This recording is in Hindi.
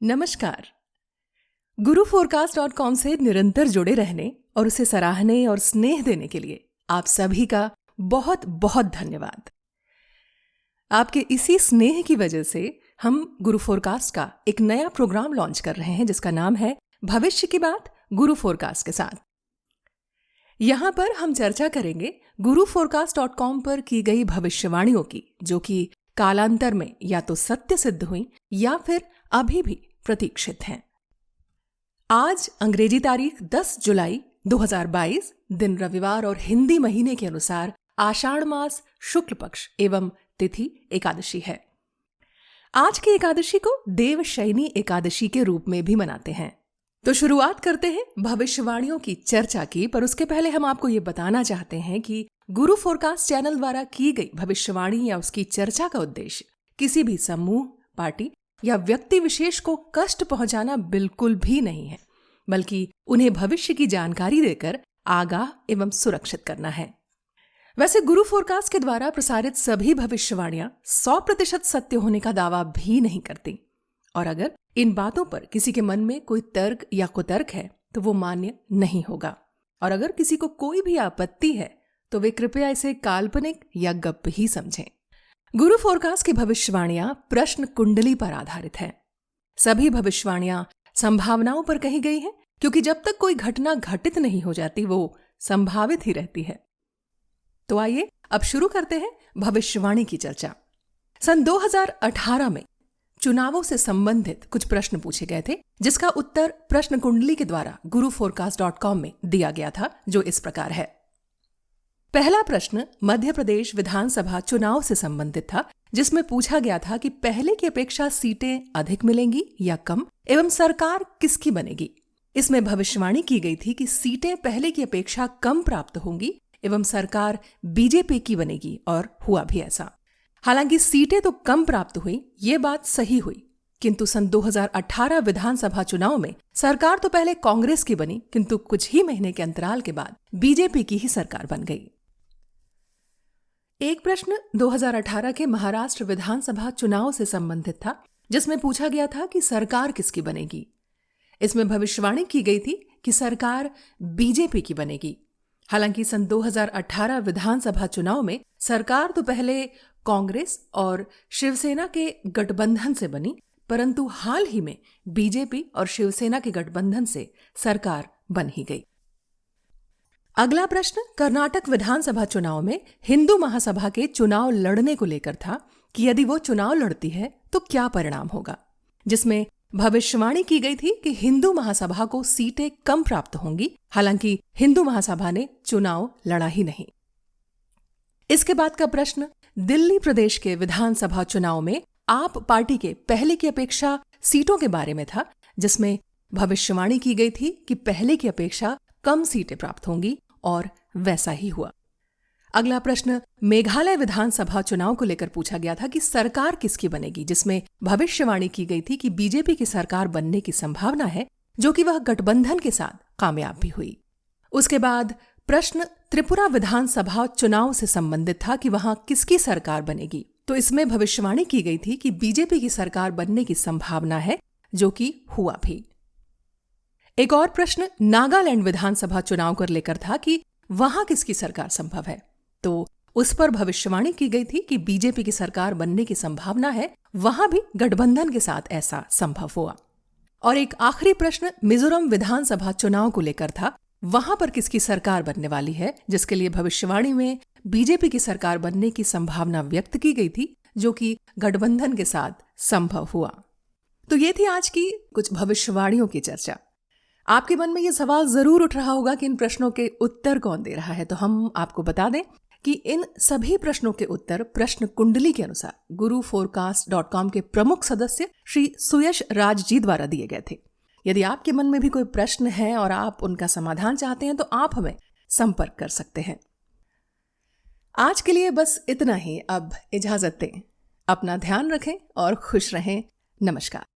नमस्कार। guruforecast.com से निरंतर जुड़े रहने और उसे सराहने और स्नेह देने के लिए आप सभी का बहुत बहुत धन्यवाद। आपके इसी स्नेह की वजह से हम गुरु फोरकास्ट का एक नया प्रोग्राम लॉन्च कर रहे हैं जिसका नाम है भविष्य की बात गुरु फोरकास्ट के साथ। यहां पर हम चर्चा करेंगे guruforecast.com पर की गई भविष्यवाणियों की, जो कि कालांतर में या तो सत्य सिद्ध हुई या फिर अभी भी प्रतीक्षित हैं। आज अंग्रेजी तारीख 10 जुलाई 2022, दिन रविवार और हिंदी महीने के अनुसार आषाढ़ मास शुक्ल पक्ष एवं तिथि एकादशी है। आज की एकादशी को देवशयनी एकादशी के रूप में भी मनाते हैं। तो शुरुआत करते हैं भविष्यवाणियों की चर्चा की, पर उसके पहले हम आपको ये बताना चाहते हैं कि गुरु फोरकास्ट चैनल द्वारा की गई भविष्यवाणी या उसकी चर्चा का उद्देश्य किसी भी समूह, पार्टी या व्यक्ति विशेष को कष्ट पहुंचाना बिल्कुल भी नहीं है, बल्कि उन्हें भविष्य की जानकारी देकर आगाह एवं सुरक्षित करना है। वैसे गुरु फोरकास्ट के द्वारा प्रसारित सभी भविष्यवाणियां 100% सत्य होने का दावा भी नहीं करती, और अगर इन बातों पर किसी के मन में कोई तर्क या कुतर्क है तो वो मान्य नहीं होगा, और अगर किसी को कोई भी आपत्ति है तो वे कृपया इसे काल्पनिक या गप्प ही समझें। गुरु फोरकास्ट की भविष्यवाणियां प्रश्न कुंडली पर आधारित हैं। सभी भविष्यवाणियां संभावनाओं पर कही गई हैं, क्योंकि जब तक कोई घटना घटित नहीं हो जाती वो संभावित ही रहती है। तो आइए अब शुरू करते हैं भविष्यवाणी की चर्चा। सन 2018 में चुनावों से संबंधित कुछ प्रश्न पूछे गए थे, जिसका उत्तर प्रश्न कुंडली के द्वारा guruforecast.com में दिया गया था, जो इस प्रकार है। पहला प्रश्न मध्य प्रदेश विधानसभा चुनाव से संबंधित था, जिसमें पूछा गया था कि पहले की अपेक्षा सीटें अधिक मिलेंगी या कम, एवं सरकार किसकी बनेगी। इसमें भविष्यवाणी की गई थी कि सीटें पहले की अपेक्षा कम प्राप्त होंगी एवं सरकार बीजेपी की बनेगी, और हुआ भी ऐसा। हालांकि सीटें तो कम प्राप्त हुई, ये बात सही हुई, किंतु सन 2018 विधानसभा चुनाव में सरकार तो पहले कांग्रेस की बनी, किंतु कुछ ही महीने के अंतराल के बाद बीजेपी की ही सरकार बन गई। एक प्रश्न 2018 के महाराष्ट्र विधानसभा चुनाव से संबंधित था, जिसमें पूछा गया था कि सरकार किसकी बनेगी। इसमें भविष्यवाणी की गई थी कि सरकार बीजेपी की बनेगी। हालांकि सन 2018 विधानसभा चुनाव में सरकार तो पहले कांग्रेस और शिवसेना के गठबंधन से बनी, परंतु हाल ही में बीजेपी और शिवसेना के गठबंधन से सरकार बन ही गई। अगला प्रश्न कर्नाटक विधानसभा चुनाव में हिंदू महासभा के चुनाव लड़ने को लेकर था कि यदि वो चुनाव लड़ती है तो क्या परिणाम होगा, जिसमें भविष्यवाणी की गई थी कि हिंदू महासभा को सीटें कम प्राप्त होंगी। हालांकि हिंदू महासभा ने चुनाव लड़ा ही नहीं। इसके बाद का प्रश्न दिल्ली प्रदेश के विधानसभा चुनाव में आप पार्टी के पहले की अपेक्षा सीटों के बारे में था, जिसमें भविष्यवाणी की गई थी कि पहले की अपेक्षा कम सीटें प्राप्त होंगी, और वैसा ही हुआ। अगला प्रश्न मेघालय विधानसभा चुनाव को लेकर पूछा गया था कि सरकार किसकी बनेगी, जिसमें भविष्यवाणी की गई थी कि बीजेपी की सरकार बनने की संभावना है, जो कि वह गठबंधन के साथ कामयाब भी हुई। उसके बाद प्रश्न त्रिपुरा विधानसभा चुनाव से संबंधित था कि वहां किसकी सरकार बनेगी। तो इसमें भविष्यवाणी की गई थी कि बीजेपी की सरकार बनने की संभावना है, जो कि हुआ भी। एक और प्रश्न नागालैंड विधानसभा चुनाव को लेकर था कि वहां किसकी सरकार संभव है। तो उस पर भविष्यवाणी की गई थी कि बीजेपी की सरकार बनने की संभावना है, वहां भी गठबंधन के साथ ऐसा संभव हुआ। और एक आखिरी प्रश्न मिजोरम विधानसभा चुनाव को लेकर था, वहां पर किसकी सरकार बनने वाली है, जिसके लिए भविष्यवाणी में बीजेपी की सरकार बनने की संभावना व्यक्त की गई थी, जो कि गठबंधन के साथ संभव हुआ। तो ये थी आज की कुछ भविष्यवाणियों की चर्चा। आपके मन में ये सवाल जरूर उठ रहा होगा कि इन प्रश्नों के उत्तर कौन दे रहा है, तो हम आपको बता दें कि इन सभी प्रश्नों के उत्तर प्रश्न कुंडली के अनुसार guruforecast.com के प्रमुख सदस्य श्री सुयश राज जी द्वारा दिए गए थे। यदि आपके मन में भी कोई प्रश्न है और आप उनका समाधान चाहते हैं तो आप हमें संपर्क कर सकते हैं। आज के लिए बस इतना ही। अब इजाजत दें। अपना ध्यान रखें और खुश रहें। नमस्कार।